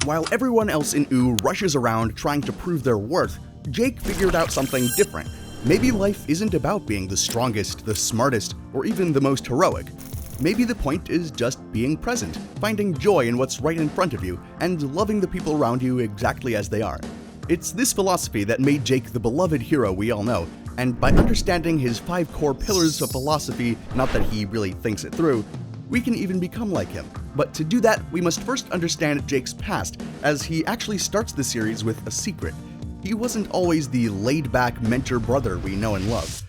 While everyone else in OO rushes around trying to prove their worth, Jake figured out something different. Maybe life isn't about being the strongest, the smartest, or even the most heroic. Maybe the point is just being present, finding joy in what's right in front of you, and loving the people around you exactly as they are. It's this philosophy that made Jake the beloved hero we all know, and by understanding his 5 core pillars of philosophy, not that he really thinks it through, we can even become like him. But to do that, we must first understand Jake's past, as he actually starts the series with a secret. He wasn't always the laid-back mentor brother we know and love.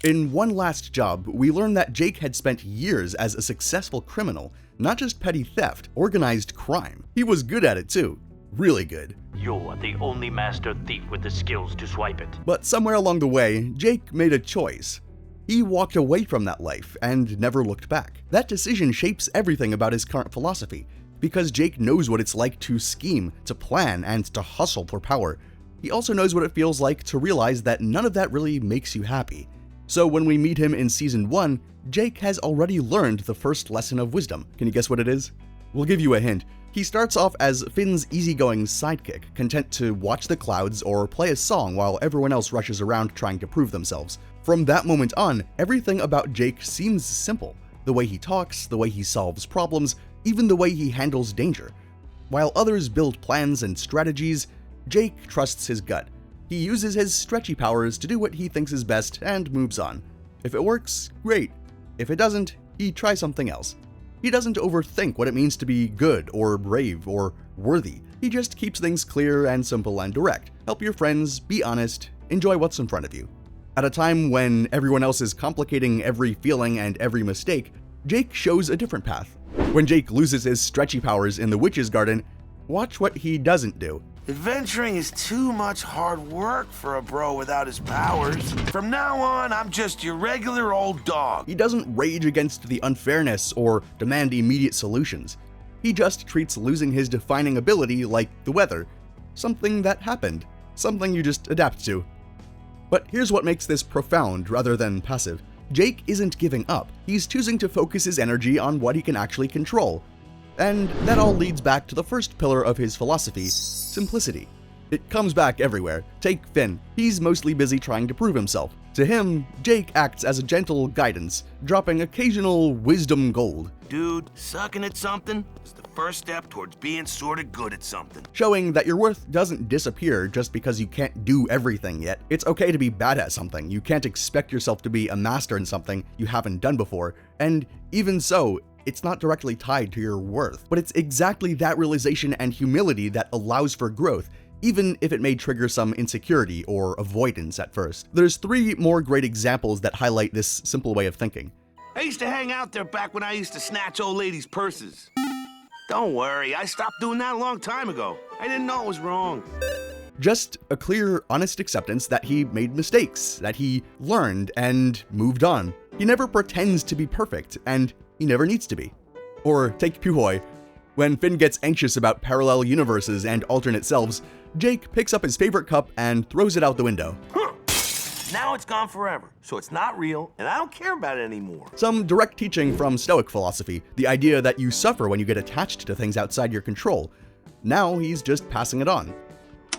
In One Last Job, we learn that Jake had spent years as a successful criminal, not just petty theft, organized crime. He was good at it too. Really good. You are the only master thief with the skills to swipe it. But somewhere along the way, Jake made a choice. He walked away from that life and never looked back. That decision shapes everything about his current philosophy, because Jake knows what it's like to scheme, to plan, and to hustle for power. He also knows what it feels like to realize that none of that really makes you happy. So when we meet him in Season 1, Jake has already learned the first lesson of wisdom. Can you guess what it is? We'll give you a hint. He starts off as Finn's easygoing sidekick, content to watch the clouds or play a song while everyone else rushes around trying to prove themselves. From that moment on, everything about Jake seems simple. The way he talks, the way he solves problems, even the way he handles danger. While others build plans and strategies, Jake trusts his gut. He uses his stretchy powers to do what he thinks is best and moves on. If it works, great. If it doesn't, he tries something else. He doesn't overthink what it means to be good or brave or worthy. He just keeps things clear and simple and direct. Help your friends, be honest, enjoy what's in front of you. At a time when everyone else is complicating every feeling and every mistake, Jake shows a different path. When Jake loses his stretchy powers in the witch's garden, watch what he doesn't do. Adventuring is too much hard work for a bro without his powers. From now on, I'm just your regular old dog. He doesn't rage against the unfairness or demand immediate solutions. He just treats losing his defining ability like the weather. Something that happened. Something you just adapt to. But here's what makes this profound rather than passive. Jake isn't giving up. He's choosing to focus his energy on what he can actually control. And that all leads back to the first pillar of his philosophy, simplicity. It comes back everywhere. Take Finn. He's mostly busy trying to prove himself. To him, Jake acts as a gentle guidance, dropping occasional wisdom gold. Dude, sucking at something is the first step towards being sorta good at something. Showing that your worth doesn't disappear just because you can't do everything yet. It's okay to be bad at something. You can't expect yourself to be a master in something you haven't done before. And even so, it's not directly tied to your worth. But it's exactly that realization and humility that allows for growth, even if it may trigger some insecurity or avoidance at first. There's 3 more great examples that highlight this simple way of thinking. I used to hang out there back when I used to snatch old ladies' purses. Don't worry, I stopped doing that a long time ago. I didn't know it was wrong. Just a clear, honest acceptance that he made mistakes, that he learned and moved on. He never pretends to be perfect, and he never needs to be. Or take Puhoi. When Finn gets anxious about parallel universes and alternate selves, Jake picks up his favorite cup and throws it out the window. Now it's gone forever, so it's not real, and I don't care about it anymore. Some direct teaching from Stoic philosophy, the idea that you suffer when you get attached to things outside your control. Now he's just passing it on.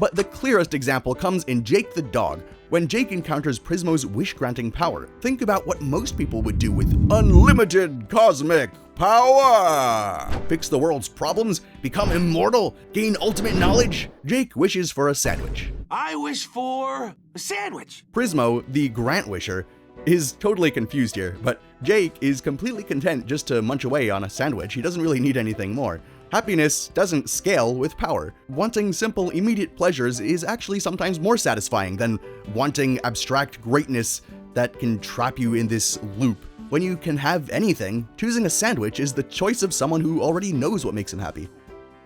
But the clearest example comes in Jake the dog. When Jake encounters Prismo's wish-granting power, think about what most people would do with unlimited cosmic power. Fix the world's problems, become immortal, gain ultimate knowledge. Jake wishes for a sandwich. I wish for a sandwich. Prismo, the grant wisher, is totally confused here, but Jake is completely content just to munch away on a sandwich. He doesn't really need anything more. Happiness doesn't scale with power. Wanting simple, immediate pleasures is actually sometimes more satisfying than wanting abstract greatness that can trap you in this loop. When you can have anything, choosing a sandwich is the choice of someone who already knows what makes him happy.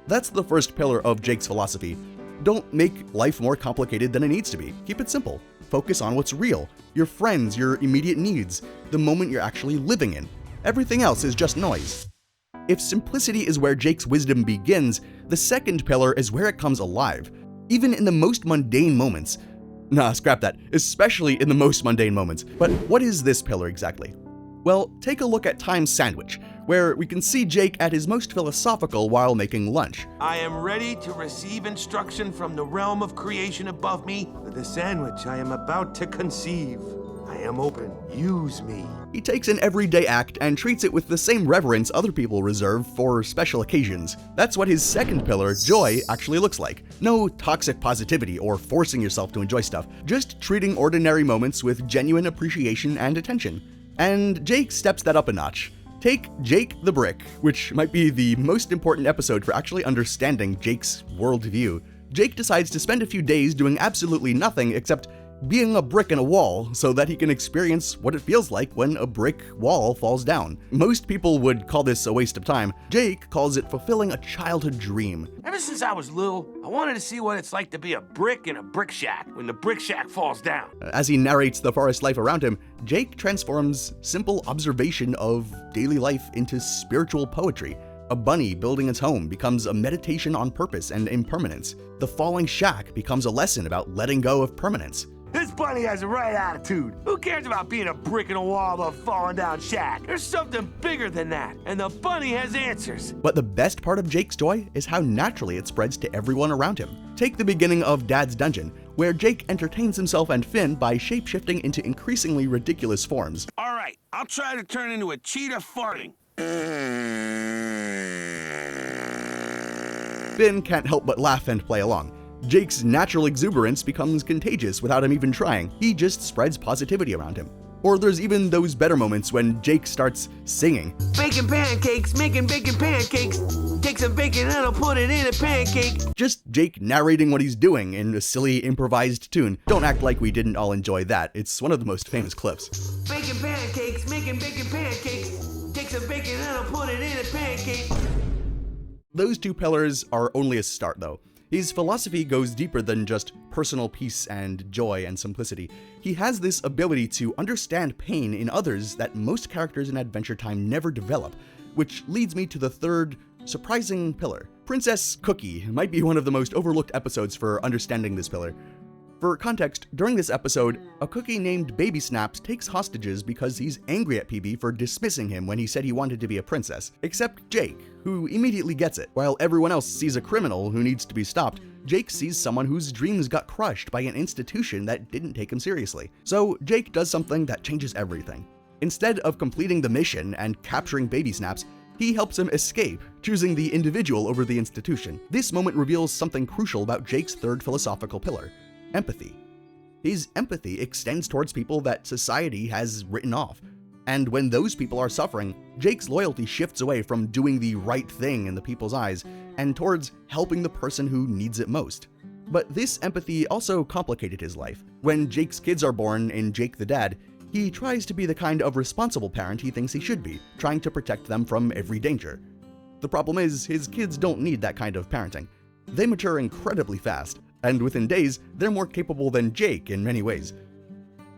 That's the first pillar of Jake's philosophy. Don't make life more complicated than it needs to be. Keep it simple. Focus on what's real, your friends, your immediate needs, the moment you're actually living in. Everything else is just noise. If simplicity is where Jake's wisdom begins, the second pillar is where it comes alive. Even in the most mundane moments. Nah, scrap that. Especially in the most mundane moments. But what is this pillar exactly? Well, take a look at Time's sandwich. where we can see Jake at his most philosophical while making lunch. I am ready to receive instruction from the realm of creation above me for the sandwich I am about to conceive. I am open. Use me. He takes an everyday act and treats it with the same reverence other people reserve for special occasions. That's what his second pillar, joy, actually looks like. No toxic positivity or forcing yourself to enjoy stuff, just treating ordinary moments with genuine appreciation and attention. And Jake steps that up a notch. Take Jake the Brick, which might be the most important episode for actually understanding Jake's worldview. Jake decides to spend a few days doing absolutely nothing except being a brick in a wall so that he can experience what it feels like when a brick wall falls down. Most people would call this a waste of time. Jake calls it fulfilling a childhood dream. Ever since I was little, I wanted to see what it's like to be a brick in a brick shack when the brick shack falls down. As he narrates the forest life around him, Jake transforms simple observation of daily life into spiritual poetry. A bunny building its home becomes a meditation on purpose and impermanence. The falling shack becomes a lesson about letting go of permanence. This bunny has the right attitude. Who cares about being a brick in a wall of a falling down shack? There's something bigger than that, and the bunny has answers. But the best part of Jake's joy is how naturally it spreads to everyone around him. Take the beginning of Dad's Dungeon, where Jake entertains himself and Finn by shape-shifting into increasingly ridiculous forms. All right, I'll try to turn into a cheetah farting. Finn can't help but laugh and play along. Jake's natural exuberance becomes contagious without him even trying. He just spreads positivity around him. Or there's even those better moments when Jake starts singing. Baking pancakes, making bacon pancakes. Take some bacon and I'll put it in a pancake. Just Jake narrating what he's doing in a silly improvised tune. Don't act like we didn't all enjoy that. It's one of the most famous clips. Baking pancakes, making bacon pancakes. Take some bacon and I'll put it in a pancake. Those two pillars are only a start though. His philosophy goes deeper than just personal peace and joy and simplicity. He has this ability to understand pain in others that most characters in Adventure Time never develop, which leads me to the third, surprising pillar. Princess Cookie might be one of the most overlooked episodes for understanding this pillar. For context, during this episode, a cookie named Baby Snaps takes hostages because he's angry at PB for dismissing him when he said he wanted to be a princess. Except Jake, who immediately gets it. While everyone else sees a criminal who needs to be stopped, Jake sees someone whose dreams got crushed by an institution that didn't take him seriously. So Jake does something that changes everything. Instead of completing the mission and capturing Baby Snaps, he helps him escape, choosing the individual over the institution. This moment reveals something crucial about Jake's third philosophical pillar: empathy. His empathy extends towards people that society has written off. And when those people are suffering, Jake's loyalty shifts away from doing the right thing in the people's eyes and towards helping the person who needs it most. But this empathy also complicated his life. When Jake's kids are born in Jake the Dad, he tries to be the kind of responsible parent he thinks he should be, trying to protect them from every danger. The problem is, his kids don't need that kind of parenting. They mature incredibly fast, and within days, they're more capable than Jake in many ways.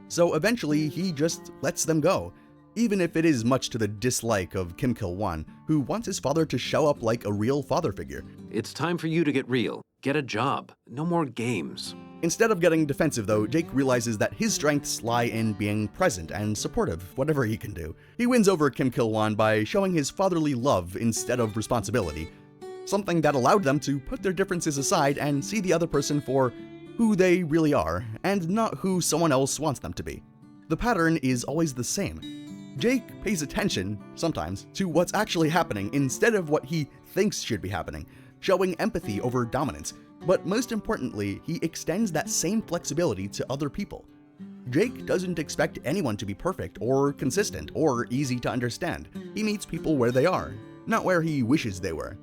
So eventually, he just lets them go, even if it is much to the dislike of Kim Kil-won, who wants his father to show up like a real father figure. It's time for you to get real. Get a job. No more games. Instead of getting defensive though, Jake realizes that his strengths lie in being present and supportive, whatever he can do. He wins over Kim Kil-won by showing his fatherly love instead of responsibility, something that allowed them to put their differences aside and see the other person for who they really are, and not who someone else wants them to be. The pattern is always the same. Jake pays attention, sometimes, to what's actually happening instead of what he thinks should be happening, showing empathy over dominance. But most importantly, he extends that same flexibility to other people. Jake doesn't expect anyone to be perfect or consistent or easy to understand. He meets people where they are, not where he wishes they were.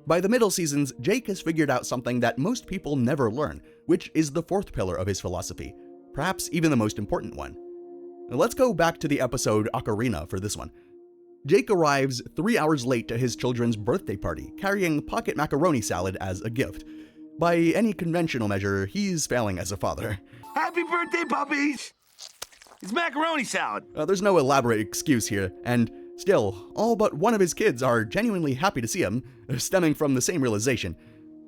By the middle seasons, Jake has figured out something that most people never learn, which is the fourth pillar of his philosophy, perhaps even the most important one. Now let's go back to the episode Ocarina for this one. Jake arrives 3 hours late to his children's birthday party, carrying pocket macaroni salad as a gift. By any conventional measure, he's failing as a father. Happy birthday, puppies! It's macaroni salad. There's no elaborate excuse here, and still, all but one of his kids are genuinely happy to see him, stemming from the same realization.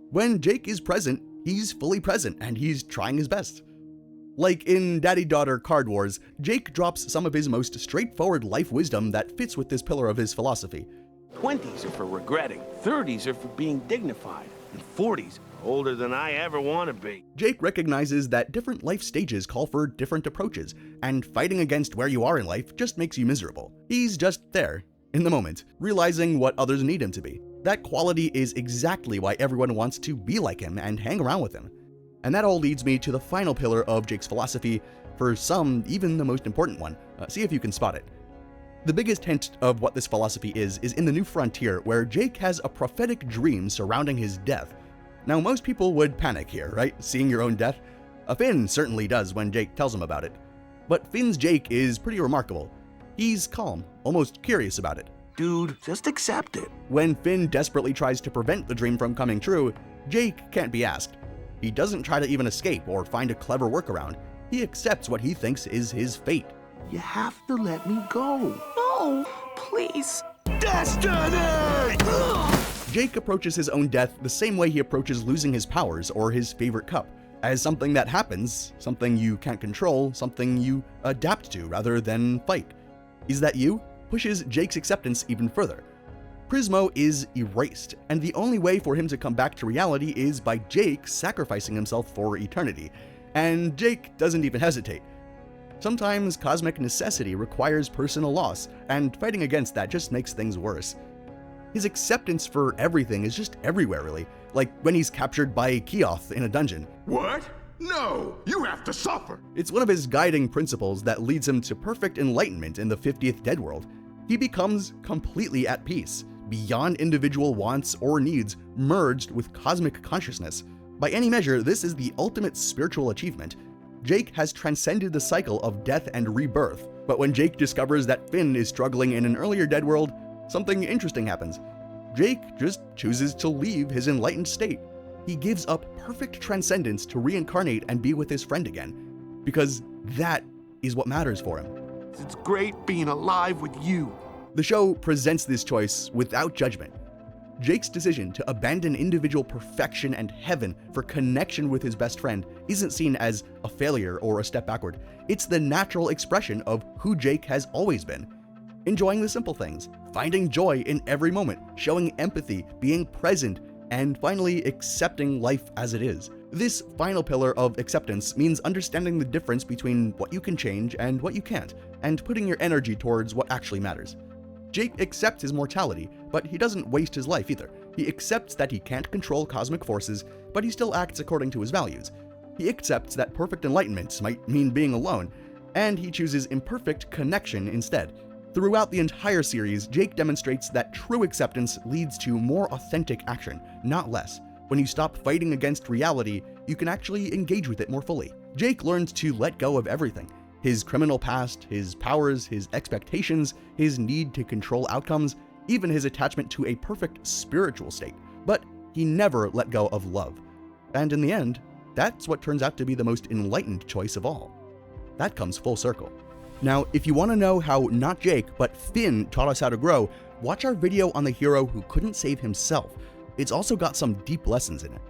When Jake is present, he's fully present, and he's trying his best. Like in Daddy-Daughter Card Wars, Jake drops some of his most straightforward life wisdom that fits with this pillar of his philosophy. 20s are for regretting, 30s are for being dignified, and 40s are older than I ever want to be. Jake recognizes that different life stages call for different approaches, and fighting against where you are in life just makes you miserable. He's just there, in the moment, realizing what others need him to be. That quality is exactly why everyone wants to be like him and hang around with him. And that all leads me to the final pillar of Jake's philosophy, for some, even the most important one. See if you can spot it. The biggest hint of what this philosophy is in the New Frontier, where Jake has a prophetic dream surrounding his death. Now, most people would panic here, right? Seeing your own death? Finn certainly does when Jake tells him about it. But Finn's Jake is pretty remarkable. He's calm, almost curious about it. Dude, just accept it. When Finn desperately tries to prevent the dream from coming true, Jake can't be asked. He doesn't try to even escape or find a clever workaround. He accepts what he thinks is his fate. You have to let me go. No, please. Destiny! Jake approaches his own death the same way he approaches losing his powers or his favorite cup, as something that happens, something you can't control, something you adapt to rather than fight. Is that you? Pushes Jake's acceptance even further. Prismo is erased, and the only way for him to come back to reality is by Jake sacrificing himself for eternity. And Jake doesn't even hesitate. Sometimes cosmic necessity requires personal loss, and fighting against that just makes things worse. His acceptance for everything is just everywhere, really, like when he's captured by Keoth in a dungeon. What? No, you have to suffer. It's one of his guiding principles that leads him to perfect enlightenment in the 50th Dead World. He becomes completely at peace, beyond individual wants or needs, merged with cosmic consciousness. By any measure, this is the ultimate spiritual achievement. Jake has transcended the cycle of death and rebirth, but when Jake discovers that Finn is struggling in an earlier Dead World, something interesting happens. Jake just chooses to leave his enlightened state. He gives up perfect transcendence to reincarnate and be with his friend again, because that is what matters for him. It's great being alive with you. The show presents this choice without judgment. Jake's decision to abandon individual perfection and heaven for connection with his best friend isn't seen as a failure or a step backward. It's the natural expression of who Jake has always been. Enjoying the simple things, finding joy in every moment, showing empathy, being present, and finally accepting life as it is. This final pillar of acceptance means understanding the difference between what you can change and what you can't, and putting your energy towards what actually matters. Jake accepts his mortality, but he doesn't waste his life either. He accepts that he can't control cosmic forces, but he still acts according to his values. He accepts that perfect enlightenment might mean being alone, and he chooses imperfect connection instead. Throughout the entire series, Jake demonstrates that true acceptance leads to more authentic action, not less. When you stop fighting against reality, you can actually engage with it more fully. Jake learns to let go of everything. His criminal past, his powers, his expectations, his need to control outcomes, even his attachment to a perfect spiritual state. But he never let go of love. And in the end, that's what turns out to be the most enlightened choice of all. That comes full circle. Now, if you want to know how not Jake, but Finn taught us how to grow, watch our video on the hero who couldn't save himself. It's also got some deep lessons in it.